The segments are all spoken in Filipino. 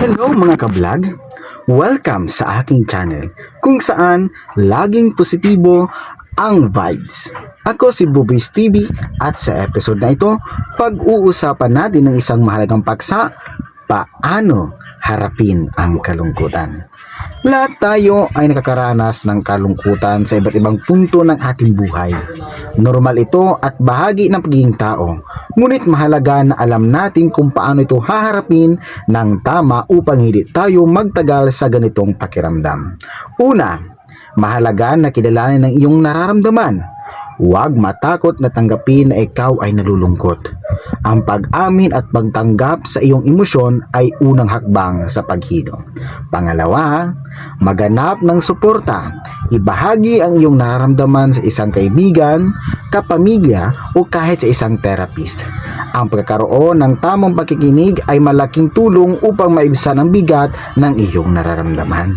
Hello mga kablog! Welcome sa aking channel kung saan laging positibo ang vibes. Ako si Bubis TV at sa episode na ito, pag-uusapan natin ng isang mahalagang paksa, paano harapin ang kalungkutan. Lahat tayo ay nakakaranas ng kalungkutan sa iba't ibang punto ng ating buhay. Normal ito at bahagi ng pagiging tao. Ngunit mahalaga na alam natin kung paano ito haharapin ng tama upang hindi tayo magtagal sa ganitong pakiramdam. Una, mahalaga na kilalanin ang iyong nararamdaman. Huwag matakot na tanggapin na ikaw ay nalulungkot. Ang pag-amin at pagtanggap sa iyong emosyon ay unang hakbang sa paghilom. Pangalawa, maghanap ng suporta. Ibahagi ang iyong nararamdaman sa isang kaibigan, kapamilya o kahit sa isang therapist. Ang pagkakaroon ng tamang pakikinig ay malaking tulong upang maibsan ang bigat ng iyong nararamdaman.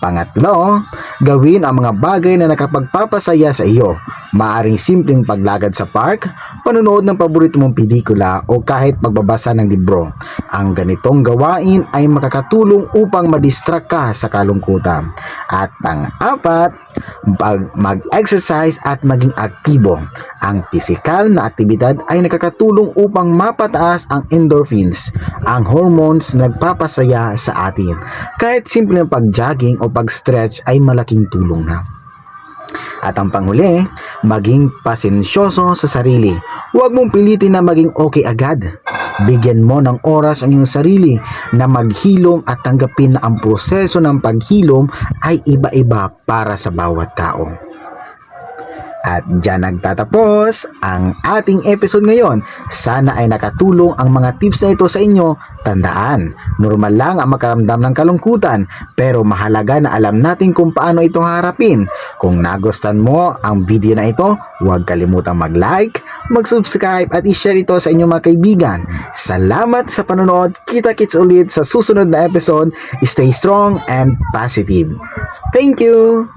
Pangatlo, gawin ang mga bagay na nakapagpapasaya sa iyo. Maaring simpleng paglakad sa park, panonood ng paborito mong pelikula o kahit pagbabasa ng libro. Ang ganitong gawain ay makakatulong upang madistract ka sa kalungkutan. At pang-apat, mag-exercise at maging aktibo. Ang pisikal na aktibidad ay nakakatulong upang mapataas ang endorphins, ang hormones na nagpapasaya sa atin. Kahit simpleng pag-jogging o pag-stretch ay malaking tulong na. At ang panghuli, maging pasensyoso sa sarili. Huwag mong pilitin na maging okay agad. Bigyan mo ng oras ang iyong sarili na maghilom at tanggapin na ang proseso ng paghilom ay iba-iba para sa bawat tao. At dyan nagtatapos ang ating episode ngayon. Sana ay nakatulong ang mga tips na ito sa inyo. Tandaan, normal lang ang makaramdam ng kalungkutan, pero mahalaga na alam natin kung paano ito harapin. Kung nagustuhan mo ang video na ito, huwag kalimutang mag-like, mag-subscribe at i-share ito sa inyong mga kaibigan. Salamat sa panonood. Kita-kits ulit sa susunod na episode. Stay strong and positive. Thank you!